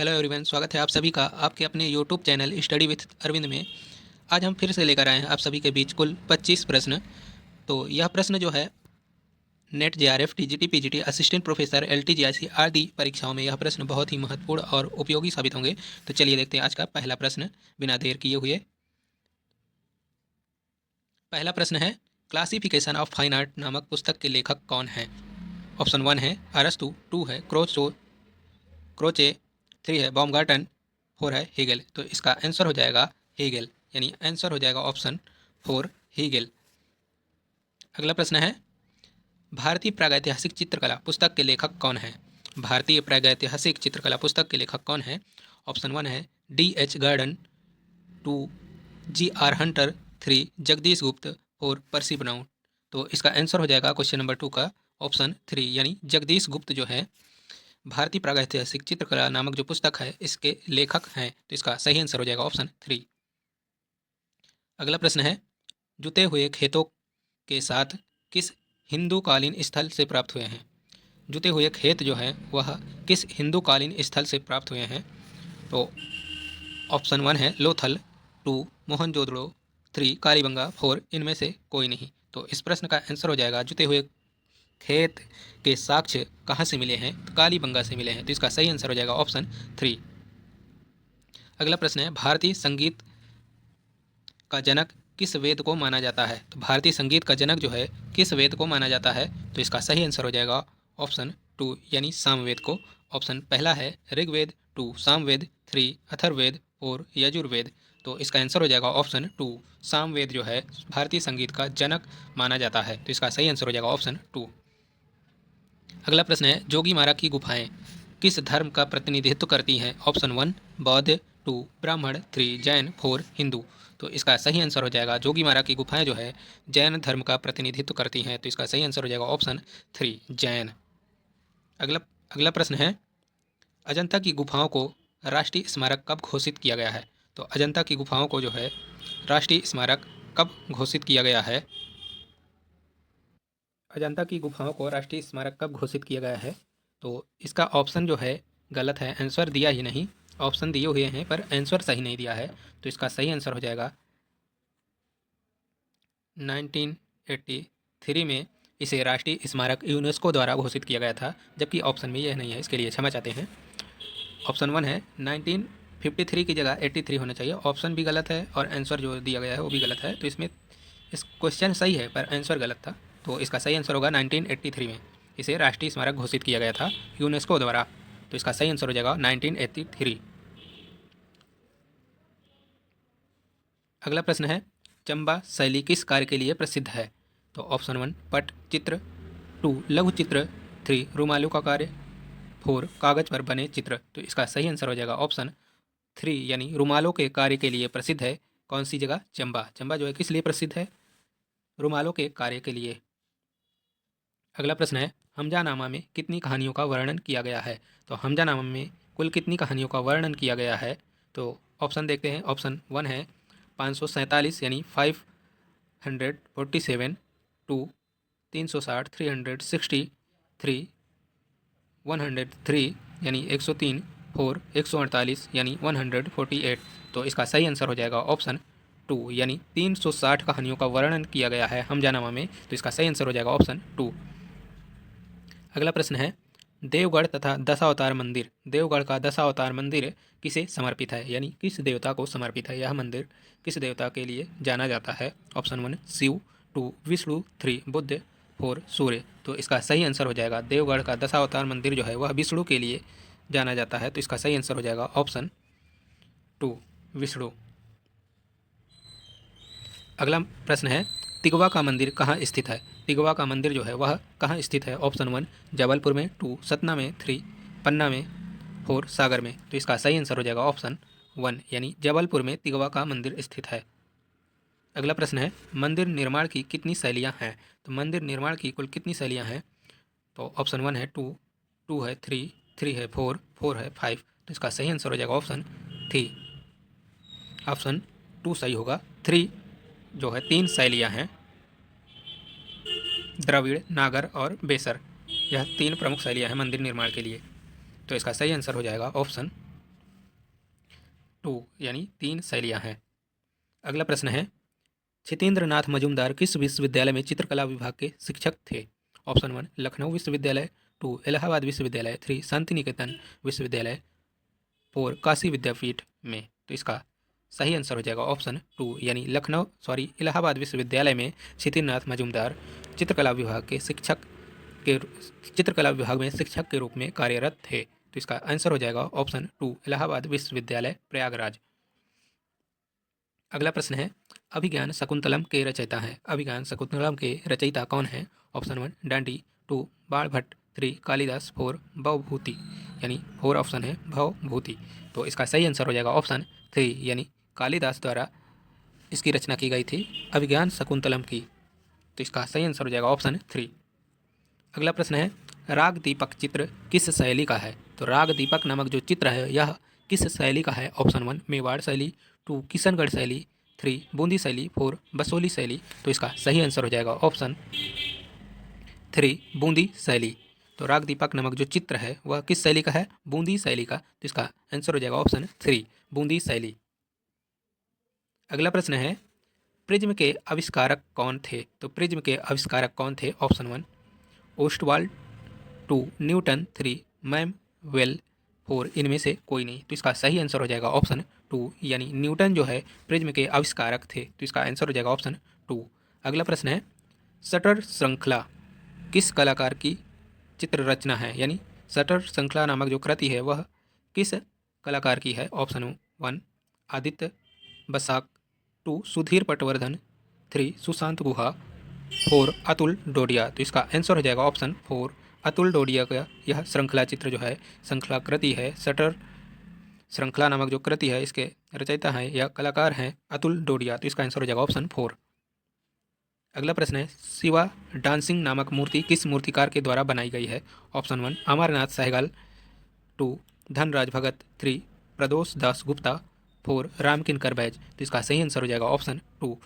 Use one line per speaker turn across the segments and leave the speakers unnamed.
Hello everyone, स्वागत है आप सभी का आपके अपने YouTube channel study with Arvind में। आज हम फिर से लेकर आए हैं आप सभी के बीच कुल 25 प्रश्न। तो यह प्रश्न जो है NET JRF TGT PGT assistant professor LTGIC आदि परीक्षाओं में यह प्रश्न बहुत ही महत्वपूर्ण और उपयोगी साबित होंगे। तो चलिए देखते हैं आज का पहला प्रश्न बिना देर किए हुए। पहला प्रश्न है, क्लासिफिकेशन ऑफ फाइन आर्ट नामक पुस्तक के लेखक कौन है? ऑप्शन 1 है अरस्तु, 2 है क्रोचे, 3 है बॉमगार्टन, 4 है हीगल। तो इसका आंसर हो जाएगा हीगल, यानी आंसर हो जाएगा ऑप्शन 4 हीगल। अगला प्रश्न है, भारतीय प्रागैतिहासिक चित्रकला पुस्तक के लेखक कौन है? भारतीय प्रागैतिहासिक चित्रकला पुस्तक के लेखक कौन है? ऑप्शन 1 है D.H. Garden, 2 G.R. Hunter, 3 Jagdish गुप्त, 4 पर्सी ब्राउन। तो इसका आंसर हो जाएगा क्वेश्चन नंबर 2 का ऑप्शन 3, यानी जगदीश गुप्त जो है भारतीय प्रागैतिहासिक चित्रकला नामक जो पुस्तक है इसके लेखक हैं। तो इसका सही आंसर हो जाएगा ऑप्शन 3। अगला प्रश्न है, जुते हुए खेतों के साथ किस हिंदू कालीन स्थल से प्राप्त हुए हैं? जुते हुए खेत जो है वह किस हिंदू कालीन स्थल से प्राप्त हुए हैं? तो ऑप्शन 1 है लोथल, 2 मोहनजोदड़ो, 3 कालीबंगा, 4 इनमें से कोई नहीं। तो इस प्रश्न का आंसर हो जाएगा जुते हुए खेत के साक्ष्य कहाँ से मिले हैं? तो कालीबंगा से मिले हैं। तो इसका सही आंसर हो जाएगा ऑप्शन 3। अगला प्रश्न है, भारतीय संगीत का जनक किस वेद को माना जाता है? तो भारतीय संगीत का जनक जो है किस वेद को माना जाता है? तो इसका सही आंसर हो जाएगा ऑप्शन 2, यानी सामवेद को। ऑप्शन पहला है ऋग्वेद, 2 सामवेद, 3 अथर्ववेद और यजुर्वेद। तो इसका आंसर हो जाएगा ऑप्शन 2, सामवेद जो है भारतीय संगीत का जनक माना जाता है। तो इसका सही आंसर हो जाएगा ऑप्शन 2। अगला प्रश्न है, जोगीमारा की गुफाएं किस धर्म का प्रतिनिधित्व करती हैं? ऑप्शन 1 बौद्ध, 2 ब्राह्मण, 3 जैन, 4 हिंदू। तो इसका सही आंसर हो जाएगा जोगीमारा की गुफाएं जो है जैन धर्म का प्रतिनिधित्व करती हैं। तो इसका सही आंसर हो जाएगा ऑप्शन 3 जैन। अगला अगला प्रश्न है, अजंता की गुफाओं को राष्ट्रीय स्मारक कब घोषित किया गया है? तो अजंता की गुफाओं को जो है राष्ट्रीय स्मारक कब घोषित किया गया है? अजंता की गुफाओं को राष्ट्रीय स्मारक कब घोषित किया गया है? तो इसका ऑप्शन जो है गलत है, आंसर दिया ही नहीं। ऑप्शन दिए हुए हैं पर आंसर सही नहीं दिया है। तो इसका सही आंसर हो जाएगा 1983 में इसे राष्ट्रीय स्मारक यूनेस्को द्वारा घोषित किया गया था, जबकि ऑप्शन में यह नहीं है, इसके लिए क्षमा चाहते हैं। ऑप्शन 1 है 1953 की जगह 83 होना चाहिए। ऑप्शन भी गलत है और आंसर जो दिया गया है वो भी गलत है। तो इसमें इस क्वेश्चन सही है पर आंसर गलत था। तो इसका सही आंसर होगा 1983 में इसे राष्ट्रीय स्मारक घोषित किया गया था यूनेस्को द्वारा। तो इसका सही आंसर हो जाएगा 1983। अगला प्रश्न है, चंबा शैली किस कार्य के लिए प्रसिद्ध है? तो ऑप्शन 1 पट चित्र, 2 लघु चित्र, 3 रुमालों का कार्य, 4 कागज पर बने चित्र। तो इसका सही आंसर हो जाएगा ऑप्शन 3, यानी रुमालों के कार्य के लिए प्रसिद्ध है। कौन सी जगह? चंबा। चंबा जो है किस लिए प्रसिद्ध है? रुमालों के कार्य के लिए। अगला प्रश्न है, हमजानामा में कितनी कहानियों का वर्णन किया गया है? तो हमजानामा में कुल कितनी कहानियों का वर्णन किया गया है? तो ऑप्शन देखते हैं। ऑप्शन 1 है 547 यानी 547, 2 360, 363, 103 यानी 103, 4 148 यानी 148। तो इसका सही आंसर हो जाएगा ऑप्शन 2, यानी 360 कहानियों का वर्णन किया गया है हमजानामा में। तो इसका सही आंसर हो जाएगा ऑप्शन 2। अगला प्रश्न है, देवगढ़ तथा दशावतार मंदिर, देवगढ़ का दशावतार मंदिर किसे समर्पित है? यानी किस देवता को समर्पित है? यह मंदिर किस देवता के लिए जाना जाता है? ऑप्शन 1 शिव, 2 विष्णु, 3 बुद्ध, 4 सूर्य। तो इसका सही आंसर हो जाएगा देवगढ़ का दशावतार मंदिर जो है वह विष्णु के लिए जाना जाता है। तो इसका सही आंसर हो जाएगा ऑप्शन 2 विष्णु। अगला प्रश्न है, तिगवा का मंदिर कहाँ स्थित है? तिगवा का मंदिर जो है वह कहाँ स्थित है? ऑप्शन 1 जबलपुर में, 2 सतना में, 3 पन्ना में, 4 सागर में। तो इसका सही आंसर हो जाएगा ऑप्शन 1, यानी जबलपुर में तिगवा का मंदिर स्थित है। अगला प्रश्न है, मंदिर निर्माण की कितनी शैलियाँ हैं? तो मंदिर निर्माण की कुल कितनी शैलियाँ हैं? तो ऑप्शन 1 है 2, 2 है 3, 3 है 4, 4 है 5। तो इसका सही आंसर हो जाएगा ऑप्शन 3। ऑप्शन 2 सही होगा। 3 जो है 3 शैलियाँ हैं, द्रविड़, नागर और बेसर। यह 3 प्रमुख शैलियाँ हैं मंदिर निर्माण के लिए। तो इसका सही आंसर हो जाएगा ऑप्शन 2 यानी 3 शैलियाँ हैं। अगला प्रश्न है, छितेंद्र नाथ मजूमदार किस विश्वविद्यालय में चित्रकला विभाग के शिक्षक थे? ऑप्शन 1 लखनऊ विश्वविद्यालय, 2 इलाहाबाद विश्वविद्यालय, 3 शांति निकेतन विश्वविद्यालय, 4 काशी विद्यापीठ में। तो इसका सही आंसर हो जाएगा ऑप्शन 2 यानी इलाहाबाद विश्वविद्यालय में छितेंद्र नाथ मजूमदार चित्रकला विभाग में शिक्षक के रूप में कार्यरत थे। तो इसका आंसर हो जाएगा ऑप्शन 2 इलाहाबाद विश्वविद्यालय प्रयागराज। अगला प्रश्न है, अभिज्ञान शकुंतलम के रचयिता हैं। अभिज्ञान शकुंतलम के रचयिता कौन है? ऑप्शन 1 डांडी, 2 बाणभट्ट, 3 कालिदास, 4 भवभूति, यानी 4 ऑप्शन है भवभूति। तो इसका सही आंसर हो जाएगा ऑप्शन 3 यानी कालिदास द्वारा इसकी रचना की गई थी अभिज्ञान शकुंतलम की। तो इसका सही आंसर हो जाएगा ऑप्शन 3। अगला प्रश्न है, राग दीपक चित्र किस शैली का है? तो राग दीपक नामक जो चित्र है यह किस शैली का है? ऑप्शन 1 मेवाड़ शैली, 2 किशनगढ़ शैली, 3 बूंदी शैली, 4 बसोली शैली। तो इसका सही आंसर हो जाएगा ऑप्शन 3 बूंदी शैली। तो राग दीपक नामक जो चित्र है वह किस शैली का है? बूंदी शैली का। तो इसका आंसर हो जाएगा ऑप्शन 3 बूंदी शैली। अगला प्रश्न है, प्रिज्म के आविष्कारक कौन थे? तो प्रिज्म के आविष्कारक कौन थे? ऑप्शन 1 ओस्टवाल्ड, 2 न्यूटन, 3 मैमवेल, 4 इनमें से कोई नहीं। तो इसका सही आंसर हो जाएगा ऑप्शन 2 यानी न्यूटन जो है प्रिज्म के आविष्कारक थे। तो इसका आंसर हो जाएगा ऑप्शन 2। अगला प्रश्न है, शटर श्रृंखला किस कलाकार की चित्र रचना है? यानी शटर श्रृंखला नामक जो कृति है वह किस कलाकार की है? ऑप्शन 1 आदित्य बसाक, 2 सुधीर पटवर्धन, 3 सुशांत गुहा, 4 अतुल डोडिया। तो इसका आंसर हो जाएगा ऑप्शन 4 अतुल डोडिया का यह श्रृंखला चित्र जो है श्रृंखला कृति है शटर श्रृंखला नामक जो कृति है इसके रचयिता हैं या कलाकार हैं अतुल डोडिया। तो इसका आंसर हो जाएगा ऑप्शन 4। अगला प्रश्न है, शिवा डांसिंग नामक मूर्ति किस मूर्तिकार के द्वारा बनाई गई है? ऑप्शन 1 अमरनाथ सहगल, 2 धनराज भगत, 3 प्रदोष दास गुप्ता, 4 रामकिंकर बैज। तो इसका सही आंसर हो जाएगा ऑप्शन 2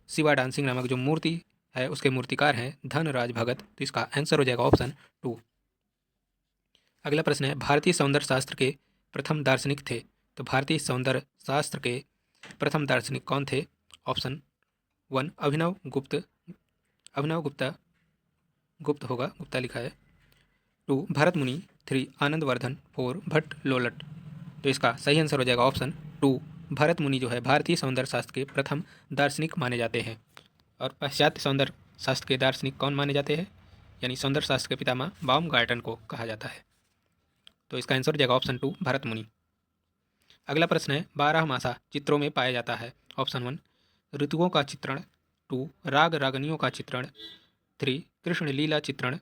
शिवा डांसिंग नामक जो मूर्ति है उसके मूर्तिकार हैं धनराज भगत। तो इसका आंसर हो जाएगा ऑप्शन 2। अगला प्रश्न है, भारतीय सौंदर्य शास्त्र के प्रथम दार्शनिक थे। तो भारतीय सौंदर्य शास्त्र के प्रथम दार्शनिक कौन थे? ऑप्शन 1 अभिनव गुप्ता, गुप्त होगा, गुप्ता लिखा है, 2 भरत मुनि, 3 आनंदवर्धन, 4 भट्ट लोलट। तो इसका सही आंसर हो जाएगा ऑप्शन 2 भरत मुनि जो है भारतीय सौंदर्य शास्त्र के प्रथम दार्शनिक माने जाते हैं। और पाश्चात्य सौंदर्य शास्त्र के दार्शनिक कौन माने जाते हैं? यानी सौंदर्य शास्त्र के पितामह बाउमगार्टन को कहा जाता है। तो इसका आंसर हो जाएगा ऑप्शन 2 भरत मुनि। अगला प्रश्न है, 12 मासा चित्रों में पाया जाता है। ऑप्शन 1 ऋतुओं का चित्रण, 2 राग रागनियों का चित्रण, 3 कृष्ण लीला चित्रण,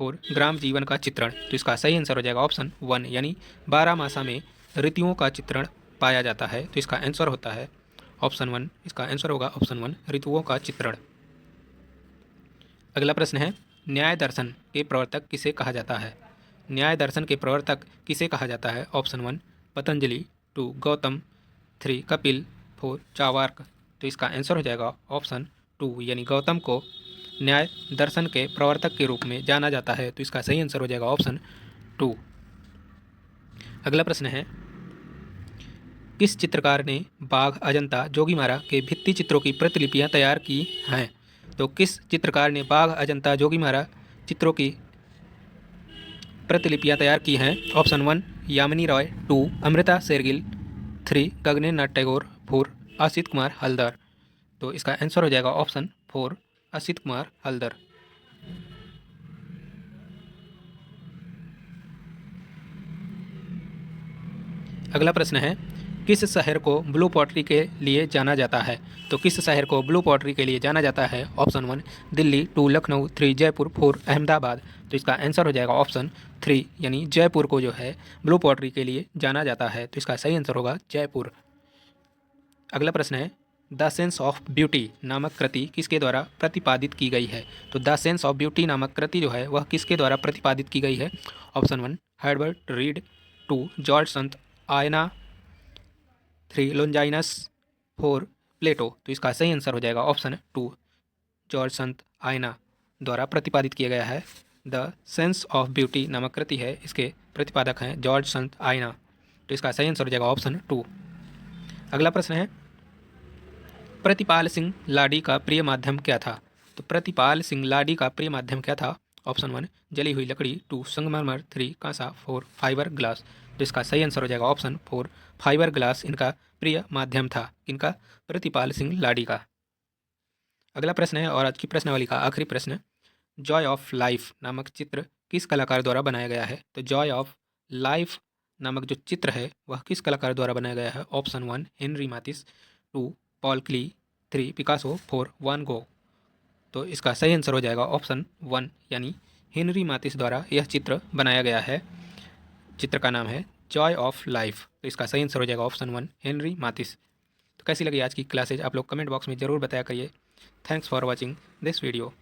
4 ग्राम जीवन का चित्रण। तो इसका सही आंसर हो जाएगा ऑप्शन 1 यानी 12 मासा में ऋतुओं का चित्रण पाया जाता है। तो इसका आंसर होता है ऑप्शन 1, इसका आंसर होगा ऑप्शन 1 ऋतुओं का चित्रण। अगला प्रश्न है, न्याय दर्शन के प्रवर्तक किसे कहा जाता है? न्याय दर्शन के प्रवर्तक किसे कहा जाता है? ऑप्शन 1 पतंजलि, 2 गौतम, 3 कपिल, 4 चावार्क। तो इसका आंसर हो जाएगा ऑप्शन 2 यानी गौतम को न्याय दर्शन के प्रवर्तक के रूप में जाना जाता है। तो इसका सही आंसर हो जाएगा ऑप्शन 2। अगला प्रश्न है, किस चित्रकार ने बाघ अजंता जोगीमारा के भित्ति चित्रों की प्रतिलिपियां तैयार की हैं? तो किस चित्रकार ने बाघ अजंता जोगीमारा चित्रों की प्रतिलिपियां तैयार की हैं? ऑप्शन 1 यामिनी रॉय, 2 अमृता शेरगिल, 3 गगनेन्द्र टैगोर, 4 असित कुमार हल्दर। तो इसका आंसर हो जाएगा ऑप्शन 4 असित कुमार हल्दर। अगला प्रश्न है, किस शहर को ब्लू पॉटरी के लिए जाना जाता है? तो किस शहर को ब्लू पॉटरी के लिए जाना जाता है? ऑप्शन 1 दिल्ली, 2 लखनऊ, 3 जयपुर, 4 अहमदाबाद। तो इसका आंसर हो जाएगा ऑप्शन 3 यानी जयपुर को जो है ब्लू पॉटरी के लिए जाना जाता है। तो इसका सही आंसर होगा जयपुर। अगला प्रश्न है, द सेंस ऑफ ब्यूटी नामक कृति किसके द्वारा प्रतिपादित की गई है? तो द सेंस ऑफ ब्यूटी नामक कृति जो है वह किसके द्वारा प्रतिपादित की गई है? ऑप्शन 1 हर्बर्ट रीड, 2 जॉर्ज संत आयना, 3 लोंजाइनस, 4 प्लेटो। तो इसका सही आंसर हो जाएगा ऑप्शन 2 जॉर्ज संत आयना द्वारा प्रतिपादित किया गया है। द सेंस ऑफ ब्यूटी नामक कृति है, इसके प्रतिपादक हैं जॉर्ज संत आयना। तो इसका सही आंसर हो जाएगा ऑप्शन 2। अगला प्रश्न है, प्रतिपाल सिंह लाडी का प्रिय माध्यम क्या था? तो प्रतिपाल सिंह लाडी का प्रिय माध्यम क्या था? ऑप्शन 1 जली हुई लकड़ी, 2 संगमरमर, 3 कांसा, 4 फाइबर ग्लास। तो इसका सही आंसर हो जाएगा ऑप्शन 4 फाइबर ग्लास इनका प्रिय माध्यम था। इनका प्रतिपाल सिंह लाडी का। अगला प्रश्न है और आज की प्रश्नावली का आखिरी प्रश्न, जॉय ऑफ लाइफ नामक चित्र किस कलाकार द्वारा बनाया गया है? तो जॉय ऑफ लाइफ नामक जो चित्र है वह किस कलाकार द्वारा बनाया गया है? ऑप्शन 1 हेनरी मातिस, 2 पॉल क्ली, 3 पिकासो, 4 वान गो। तो इसका सही आंसर हो जाएगा ऑप्शन 1 यानी हेनरी मातिस द्वारा यह चित्र बनाया गया है। चित्र का नाम है जॉय ऑफ लाइफ। तो इसका सही आंसर हो जाएगा ऑप्शन 1 हेनरी मातिस। तो कैसी लगी आज की क्लासेज आप लोग कमेंट बॉक्स में ज़रूर बताया करिए। Thanks for watching this video.